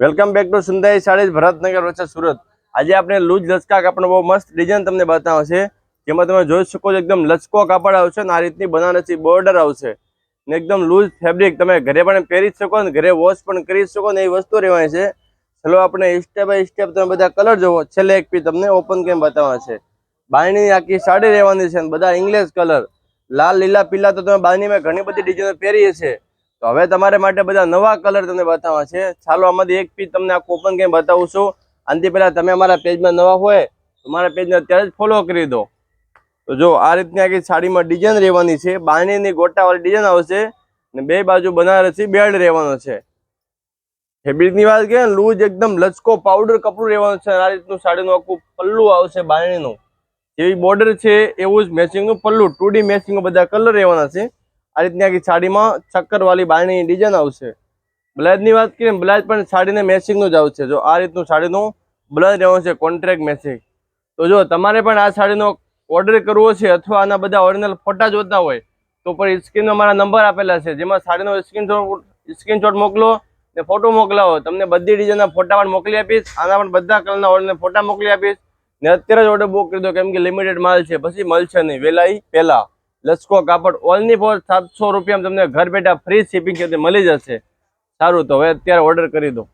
Welcome back to સુંદાઈ saris Bharatnagar વચ્ચે સુરત। આજે આપણે લૂઝ લચકા કાપડનો બહુ મસ્ત ડિઝાઇન તમને બતાવવા છે, જેમાં તમે જોઈ શકો છો એકદમ લચકો કાપડ આવશે ને આ રીતની બનારસી બોર્ડર આવશે ને એકદમ લૂઝ ફેબ્રિક, તમે ઘરે પણ પહેરી શકો ને ઘરે વોશ પણ કરી શકો ને એવી વસ્તુ રહેવાની છે। ચલો આપણે સ્ટેપ બાય સ્ટેપ તમે બધા કલર જોવો। છેલ્લે એક પી તમને ઓપન કેમ બતાવવા છે। બાયણી આખી સાડી રહેવાની છે, બધા ઇંગ્લિશ કલર લાલ લીલા પીલા તો તમે બાયણીમાં ઘણી બધી ડિઝાઇન પહેરીએ છે, તો હવે તમારે માટે બધા નવા કલર તમને બતાવવા છે। ચાલો આમાંથી એક પીસ તમને આખું ઓપન કેમ બતાવું છું। આનાથી પહેલા તમે અમારા પેજમાં નવા હોય તો અમારા પેજને અત્યારે જ ફોલો કરી દો। તો જો આ રીતની આખી સાડીમાં ડિઝાઇન રહેવાની છે, બાયણીની ગોટાવાળી ડિઝાઇન આવશે ને બે બાજુ બનારસી બેલ્ટ રહેવાનો છે। ફેબ્રિકની વાત કરીએ ને લૂઝ એકદમ લચકો પાવડર કપડું રહેવાનું છે। આ રીતનું સાડીનું આખું પલ્લું આવશે બાયણીનું, જેવી બોર્ડર છે એવું જ મેચિંગનું પલ્લું, 2D મેચિંગ બધા કલર રહેવાના છે। આ રીતની આખી સાડીમાં ચક્કરવાળી બાયણીની ડિઝાઇન આવશે। બ્લાઉઝની વાત કરીએ બ્લાઉઝ પણ સાડીને મેચિંગનું જ આવશે। જો આ રીતનું સાડીનું બ્લાઉઝ રહેવાનું છે, કોન્ટ્રાક્ટ મેચિંગ। તો જો તમારે પણ આ સાડીનો ઓર્ડર કરવો છે અથવા આના બધા ઓરિજિનલ ફોટા જોતા હોય તો પણ સ્ક્રીનમાં મારા નંબર આપેલા છે, જેમાં સાડીનો સ્ક્રીનશોટ મોકલો ને ફોટો મોકલાવો, તમને બધી ડિઝાઇનના ફોટા પણ મોકલી આપીશ। આના પણ બધા કલરના ઓરિજિનલ ફોટા મોકલી આપીશ ને અત્યારે જ ઓર્ડર બુક કરી દો, કેમ કે લિમિટેડ માલ છે, પછી મળશે નહીં વેલાઈ પહેલા। લચકો કાપડ ઓનલી ફોર 700 રૂપિયામાં તમને ઘર બેઠા ફ્રી શિપિંગ સાથે મળી જશે। સારું, તો હવે અત્યારે ઓર્ડર કરી દો।